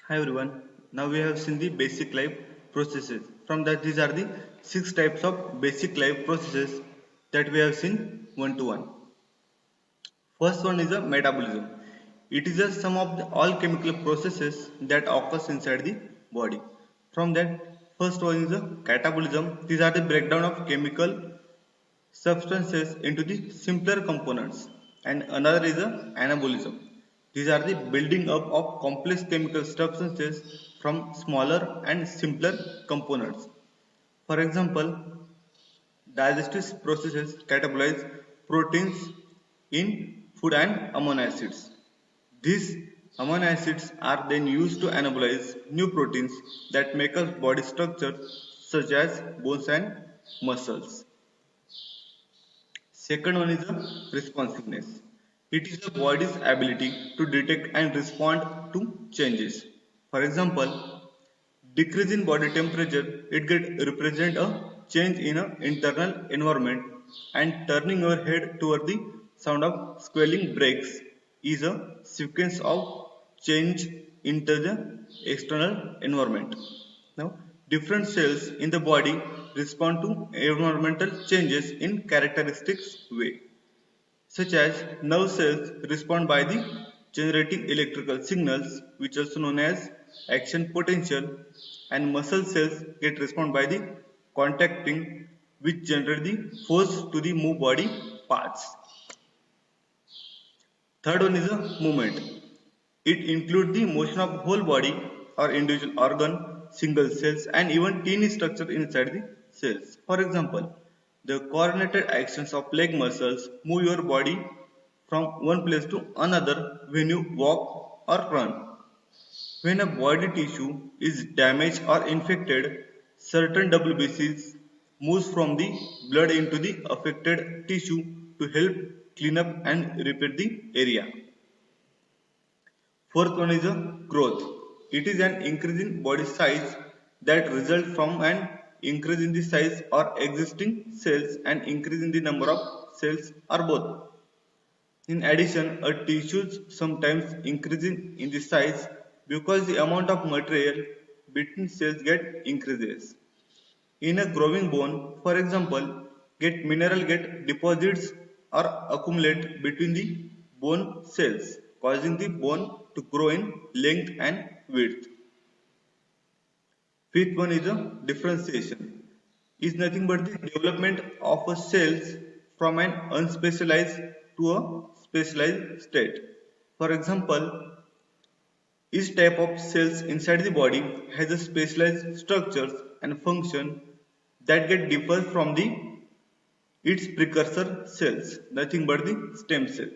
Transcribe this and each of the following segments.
Hi everyone. Now we have seen the basic life processes. From that, these are the six types of basic life processes that we have seen one to one. First one is a metabolism. It is a sum of all chemical processes that occurs inside the body. From that, first one is a catabolism. These are the breakdown of chemical substances into the simpler components, and another is the anabolism. These are the building up of complex chemical substances from smaller and simpler components. For example, digestive processes catabolize proteins in food and amino acids. These amino acids are then used to anabolize new proteins that make up body structure such as bones and muscles. Second one is the responsiveness. It is the body's ability to detect and respond to changes. For example, decrease in body temperature, it get represent a change in a internal environment, and turning your head toward the sound of squealing brakes is a sequence of change into the external environment. Now, different cells in the body respond to environmental changes in characteristics way, such as nerve cells respond by the generating electrical signals, which also known as action potential, and muscle cells get respond by the contacting, which generate the force to the move body parts. Third one is a movement. It includes the motion of whole body or individual organ, single cells, and even teeny structure inside the cells. For example, the coordinated actions of leg muscles move your body from one place to another when you walk or run. When a body tissue is damaged or infected, certain WBCs moves from the blood into the affected tissue to help clean up and repair the area. Fourth one is a growth. It is an increase in body size that results from an increase in the size or existing cells and increase in the number of cells or both. In addition, a tissues sometimes increase in the size because the amount of material between cells get increases. In a growing bone, for example, get mineral get deposits or accumulate between the bone cells, causing the bone to grow in length and width. Fifth one is a differentiation. Is nothing but the development of a cells from an unspecialized to a specialized state. For example, each type of cells inside the body has a specialized structures and function that get different from the its precursor cells, nothing but the stem cell.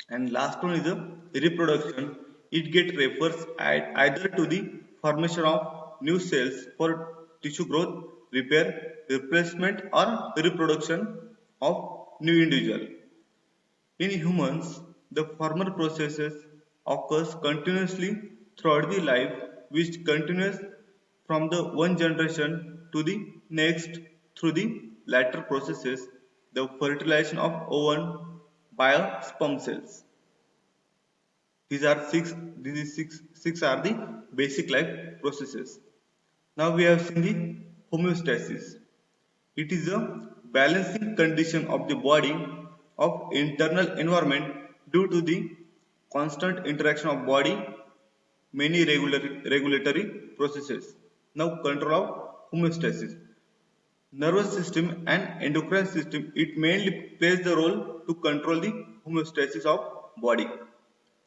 And last one is the reproduction. It get refers either to the formation of new cells for tissue growth, repair, replacement, or reproduction of new individual. In humans, the former processes occurs continuously throughout the life, which continues from the one generation to the next through the latter processes, the fertilization of ovum by sperm cells. These are six are the basic life processes. Now we have seen the homeostasis. It is a balancing condition of the body of internal environment due to the constant interaction of body many regulatory processes. Now control of homeostasis. Nervous system and endocrine system, it mainly plays the role to control the homeostasis of body.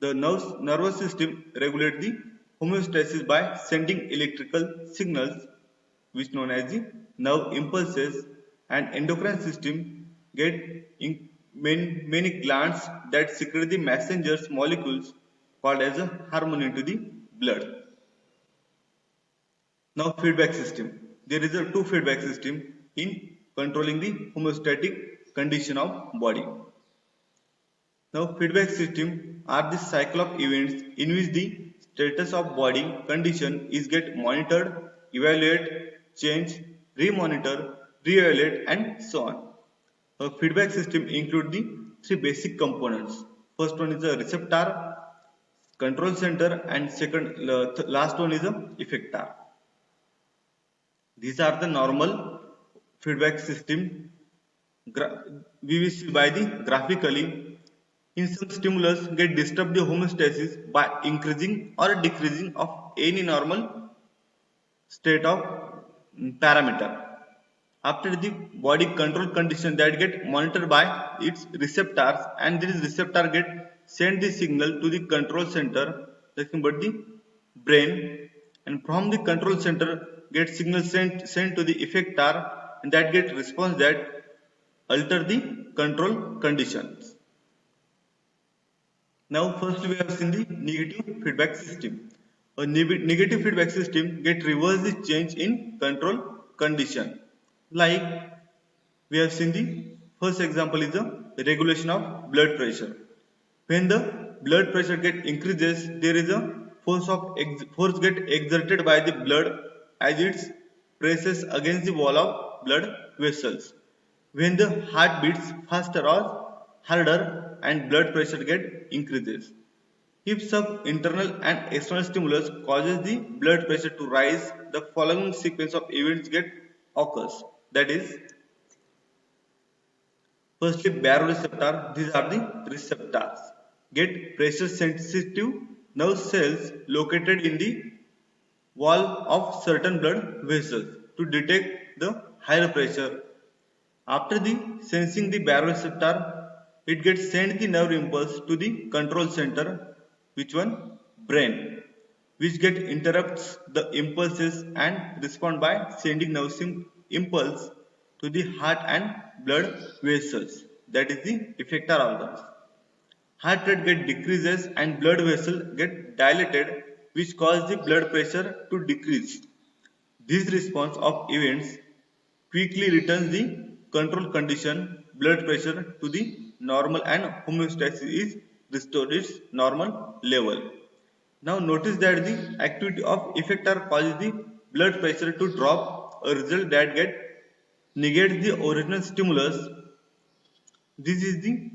The nervous system regulates the homeostasis by sending electrical signals, which known as the nerve impulses, and endocrine system get many glands that secrete the messengers molecules called as a hormone into the blood. Now feedback system. There is a two feedback system in controlling the homeostatic condition of body. Now feedback system are the cycle of events in which the status of body condition is get monitored, evaluate, change, remonitor, reevaluate, and so on. A feedback system include the three basic components. First one is the receptor, control center, and last one is a effector. These are the normal feedback system. We will see by the graphically. In some stimulus get disturb the homeostasis by increasing or decreasing of any normal state of parameter. After the body control condition that get monitored by its receptors, and these receptor get send the signal to the control center, nothing but the brain, and from the control center get signal sent to the effector, and that get response that alter the control conditions. Now first we have seen the negative feedback system. A negative feedback system get reverse the change in control condition. Like we have seen the first example is the regulation of blood pressure. When the blood pressure get increases, there is a force get exerted by the blood as it presses against the wall of blood vessels. When the heart beats faster or harder and blood pressure get increases. If some internal and external stimulus causes the blood pressure to rise, the following sequence of events get occurs. That is, firstly, baroreceptor. These are the receptors. Get pressure sensitive nerve cells located in the wall of certain blood vessels to detect the higher pressure. After the sensing the baroreceptor, it gets sent the nerve impulse to the control center, which one? Brain, which get interrupts the impulses and respond by sending nerve impulse to the heart and blood vessels. That is the effector organs. Heart rate get decreases and blood vessel get dilated, which cause the blood pressure to decrease. This response of events quickly returns the control condition blood pressure to the normal and homeostasis is restored its normal level. Now notice that the activity of effector causes the blood pressure to drop, a result that get negates the original stimulus. This is the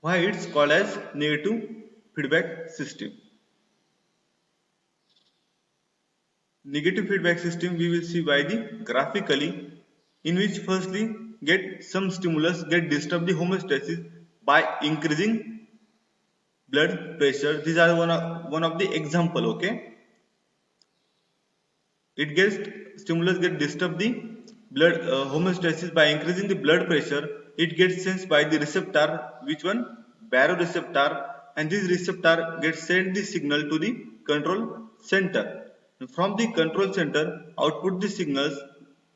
why it's called as negative feedback system. Negative feedback system we will see by the graphically, in which firstly get some stimulus get disturb the homeostasis by increasing blood pressure. These are one of the example. Okay, it gets stimulus get disturb the blood homeostasis by increasing the blood pressure. It gets sensed by the receptor, which one? Baroreceptor, and this receptor gets sent the signal to the control center. From the control center output the signals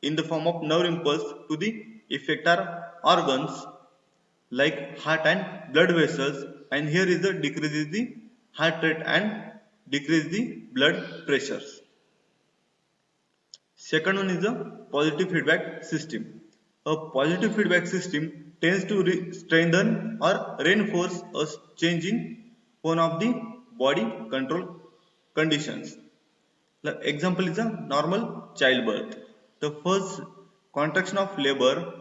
in the form of nerve impulse to the effector organs like heart and blood vessels, and here is the decreases the heart rate and decrease the blood pressures. Second one is a positive feedback system. A positive feedback system tends to strengthen or reinforce a change in one of the body control conditions. The example is a normal childbirth. The first contraction of labor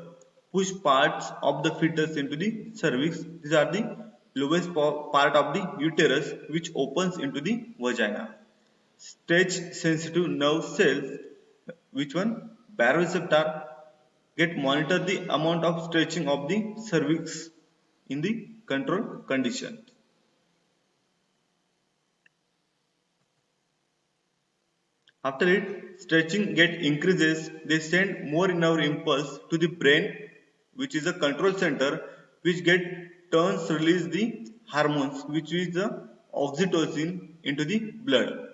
push parts of the fetus into the cervix. These are the lowest part of the uterus which opens into the vagina. Stretch sensitive nerve cells, which one? Baroreceptor, get monitor the amount of stretching of the cervix in the control condition. After it, stretching get increases, they send more nerve impulse to the brain, which is a control center, which get turns release the hormones, which is the oxytocin into the blood.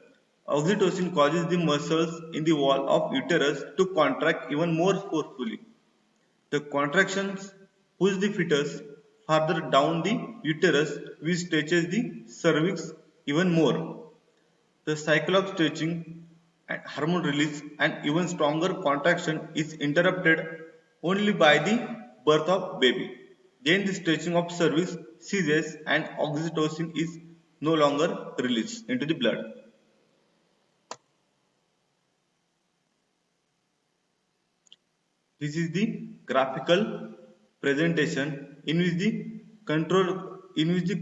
Oxytocin causes the muscles in the wall of uterus to contract even more forcefully. The contractions push the fetus farther down the uterus, which stretches the cervix even more. The cycle of stretching and hormone release and even stronger contraction is interrupted only by the birth of baby. Then the stretching of cervix ceases and oxytocin is no longer released into the blood. This is the graphical presentation in which the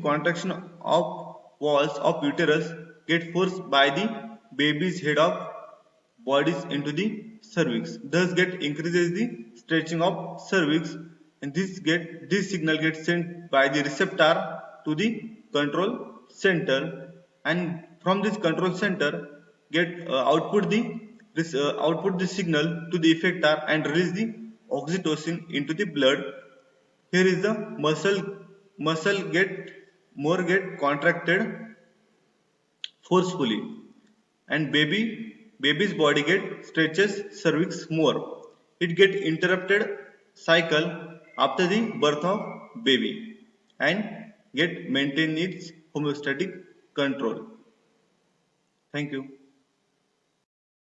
contraction of walls of uterus get forced by the baby's head of bodies into the cervix. Thus get increases the stretching of cervix, and this signal gets sent by the receptor to the control center, and from this control center get output the signal to the effector and release the oxytocin into the blood. Here is the muscle get contracted forcefully, and baby's body get stretches cervix more. It get interrupted cycle after the birth of baby and get maintain its homeostatic control. Thank you.